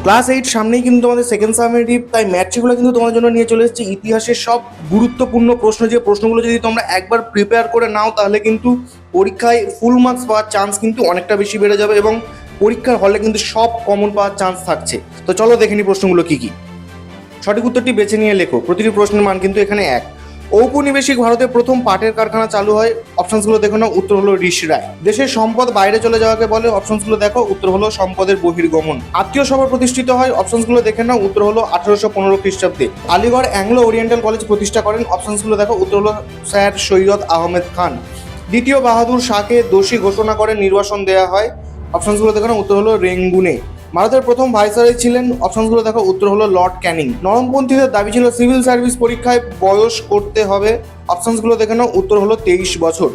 Class 8 সামনেই কিন্তু তোমাদের সেকেন্ড সামেটিভ, তাই ম্যাথগুলো কিন্তু তোমার জন্য নিয়ে চলে এসেছে ইতিহাসের সব গুরুত্বপূর্ণ প্রশ্ন, যে প্রশ্নগুলো যদি তোমরা একবার প্রিপেয়ার করে নাও তাহলে কিন্তু পরীক্ষায় ফুল মার্কস পাওয়ার চান্স কিন্তু অনেকটা বেশি বেড়ে যাবে এবং পরীক্ষার হলে কিন্তু সব কমন পাওয়ার চান্স থাকছে। তো চলো দেখে নি প্রশ্নগুলো কি কি। সঠিক উত্তরটি বেছে নিয়ে লেখো। প্রতিটি প্রশ্নের মান কিন্তু এখানে 1। ঔপনিবেশিক ভারতে প্রথম পাটের কারখানা চালু হয়। অপশনসগুলো দেখো না, উত্তর হলো ঋষিরায়। দেশের সম্পদ বাইরে চলে যাওয়াকে বলে। অপশনসগুলো দেখো, উত্তর হলো সম্পদের বহির্গমন। আত্মীয় সভা প্রতিষ্ঠিত হয়। অপশনসগুলো দেখে নাও, উত্তর হলো 1815 খ্রিস্টাব্দে। আলিগড় অ্যাংলো ওরিয়েন্টাল কলেজ প্রতিষ্ঠা করেন। অপশনসগুলো দেখো, উত্তর হলো স্যার সৈয়দ আহমেদ খান। দ্বিতীয় বাহাদুর শাহকে দোষী ঘোষণা করে নির্বাসন দেওয়া হয়। অপশনসগুলো দেখো না, উত্তর হলো রেঙ্গুনে। ভারতের প্রথম ভাইসরয় ছিলেন। অপশনসগুলো দেখো, উত্তর হলো লর্ড ক্যানিং। নরমপন্থীদের দাবি ছিল সিভিল সার্ভিস পরীক্ষায় বয়স করতে হবে। অপশনসগুলো দেখে নাও, উত্তর হলো 23 বছর।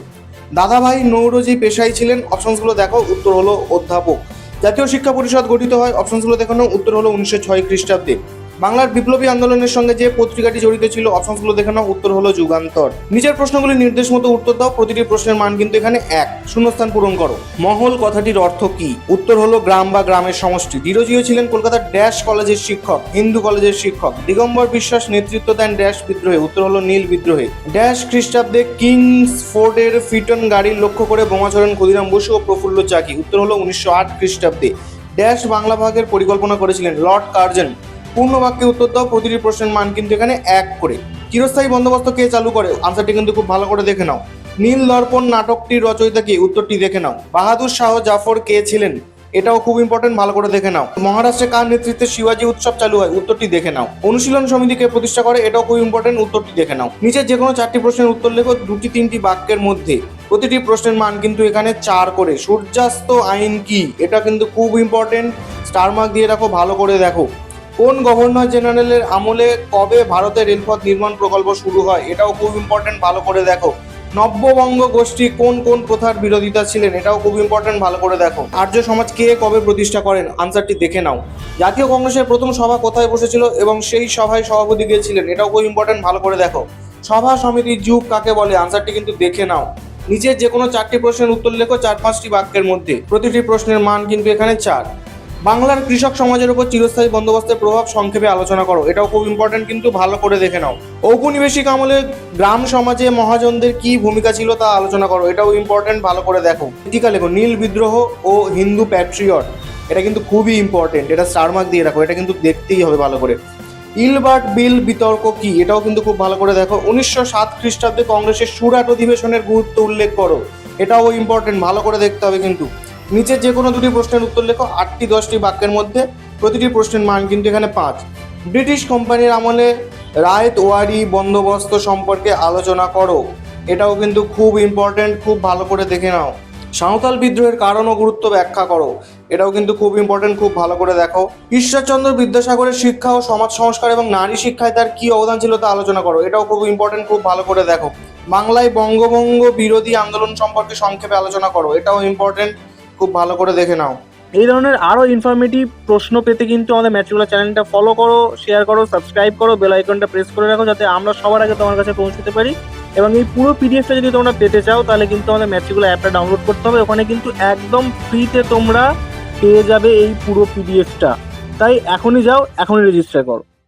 দাদাভাই নৌরোজি পেশায় ছিলেন। অপশনসগুলো দেখো, উত্তর হলো অধ্যাপক। জাতীয় শিক্ষা পরিষদ গঠিত হয়। অপশনসগুলো দেখে নাও, উত্তর হলো 1906 খ্রিস্টাব্দে। বাংলার বিপ্লবী আন্দোলনের সঙ্গে যে পত্রিকাটি জড়িত ছিল। অপশনসগুলো দেখে নাও, উত্তর হলো যুগান্তর। নিচের প্রশ্নগুলি নির্দেশ মতো উত্তর দাও। প্রতিটি প্রশ্নের মান কিন্তু এখানে 1। শূন্যস্থান পূরণ করো। মহল কথাটির অর্থ কি? উত্তর হলো গ্রাম বা গ্রামের সমষ্টি। ডিরোজিও ছিলেন কলকাতার ড্যাশ কলেজের শিক্ষক, হিন্দু কলেজের শিক্ষক। দিগম্বর বিশ্বাস নেতৃত্ব দেন ড্যাশ বিদ্রোহে। উত্তর হলো নীল বিদ্রোহে। ড্যাশ খ্রিস্টাব্দে কিংসফোর্ডের ফিটন গাড়ির লক্ষ্য করে বোমা ছোড়েন ক্ষুদিরাম বসু ও প্রফুল্ল চাকি। উত্তর হলো 1908 খ্রিস্টাব্দে। ড্যাশ বাংলা ভাগের পরিকল্পনা করেছিলেন লর্ড কার্জন। পূর্ণ বাক্যে উত্তর দাও। প্রতিটি প্রশ্নের মান কিন্তু এখানে 1 করে। চিরস্থায়ী বন্দোবস্ত কে চালু করে? আনসারটি কিন্তু খুব ভালো করে দেখে নাও। নীল দর্পণ নাটকটির রচয়িতা কে? উত্তরটি দেখে নাও। বাহাদুর শাহ জাফর কে ছিলেন? এটাও খুব ইম্পর্টেন্ট, ভালো করে দেখে নাও। মহারাষ্ট্রে কার নেতৃত্বে শিবাজী উৎসব চালু হয়? উত্তরটি দেখে নাও। অনুশীলন সমিতিকে প্রতিষ্ঠা করে? এটাও খুব ইম্পর্টেন্ট, উত্তরটি দেখে নাও। নিচের যে কোনো 4টি প্রশ্নের উত্তর লেখো 2-3টি বাক্যের মধ্যে। প্রতিটি প্রশ্নের মান কিন্তু এখানে 4 করে। সূর্যাস্ত আইন কি? এটা কিন্তু খুব ইম্পর্টেন্ট, স্টার মার্ক দিয়ে রাখো, ভালো করে দেখো। কোন গভর্নর জেনারেলের আমলে কবে ভারতের রেলপথ নির্মাণ প্রকল্প শুরু হয়? এটাও খুব ইম্পর্টেন্ট, ভালো করে দেখো। নব্যবঙ্গ গোষ্ঠী কোন কোন প্রথার বিরোধিতা ছিলেন? এটাও খুব ইম্পর্টেন্ট, ভালো করে দেখো। আর্য সমাজ কে কবে প্রতিষ্ঠা করেন? আনসারটি দেখে নাও। জাতীয় কংগ্রেসের প্রথম সভা কোথায় বসেছিল এবং সেই সভায় সভাপতি কে ছিলেন? এটাও খুব ইম্পর্টেন্ট, ভালো করে দেখো। সভা সমিতির যুগ কাকে বলে? আনসারটি কিন্তু দেখে নাও। নিচের যে কোনো 4টি প্রশ্নের উত্তর লেখো 4-5টি বাক্যের মধ্যে। প্রতিটি প্রশ্নের মান কিন্তু এখানে 4। বাংলার কৃষক সমাজের উপর চিরস্থায়ী বন্দোবস্তের প্রভাব সংক্ষেপে আলোচনা করো। এটাও খুব ইম্পর্টেন্ট, কিন্তু ভালো করে দেখে নাও। ঔপনিবেশিক আমলে গ্রাম সমাজে মহাজনদের কি ভূমিকা ছিল তা আলোচনা করো। এটাও ইম্পর্টেন্ট, ভালো করে দেখো। টিকা লেখো। নীল বিদ্রোহ ও হিন্দু প্যাট্রিয়ট, এটা কিন্তু খুবই ইম্পর্টেন্ট, এটা স্টার মার্ক দিয়ে রাখো, এটা কিন্তু দেখতেই হবে ভালো করে। ইলবার্ট বিল বিতর্ক কি? এটাও কিন্তু খুব ভালো করে দেখো। 1907 খ্রিস্টাব্দে কংগ্রেসের সুরাট অধিবেশনের গুরুত্ব উল্লেখ করো। এটাও ইম্পর্টেন্ট, ভালো করে দেখতে হবে কিন্তু। নিচের যে কোনো 2টি প্রশ্নের উত্তর লেখো 8-10টি বাক্যের মধ্যে। প্রতিটি প্রশ্নের মান কিন্তু এখানে 5। ব্রিটিশ কোম্পানির আমলে রায়ত ওয়ারি বন্দোবস্ত সম্পর্কে আলোচনা করো। এটাও কিন্তু খুব ইম্পর্টেন্ট, খুব ভালো করে দেখে নাও। সাঁওতাল বিদ্রোহের কারণ ও গুরুত্ব ব্যাখ্যা করো। এটাও কিন্তু খুব ইম্পর্টেন্ট, খুব ভালো করে দেখো। ঈশ্বরচন্দ্র বিদ্যাসাগরের শিক্ষা ও সমাজ সংস্কার এবং নারী শিক্ষায় তার কি অবদান ছিল তা আলোচনা করো। এটাও খুব ইম্পর্টেন্ট, খুব ভালো করে দেখো। বাংলায় বঙ্গভঙ্গ বিরোধী আন্দোলন সম্পর্কে সংক্ষেপে আলোচনা করো। এটাও ইম্পর্টেন্ট, খুব ভালো করে দেখে নাও। এই ধরনের আরও ইনফরমেটিভ প্রশ্ন পেতে কিন্তু আমাদের ম্যাথগুলো চ্যানেলটা ফলো করো, শেয়ার করো, সাবস্ক্রাইব করো, বেল আইকনটা প্রেস করে রাখো, যাতে আমরা সবার আগে তোমার কাছে পৌঁছতে পারি। এবং এই পুরো পিডিএফটা যদি তোমরা পেতে চাও তাহলে কিন্তু আমাদের ম্যাথগুলো অ্যাপটা ডাউনলোড করতে হবে। ওখানে কিন্তু একদম ফ্রিতে তোমরা পেয়ে যাবে এই পুরো পিডিএফটা। তাই এখনই যাও, এখনই রেজিস্টার করো।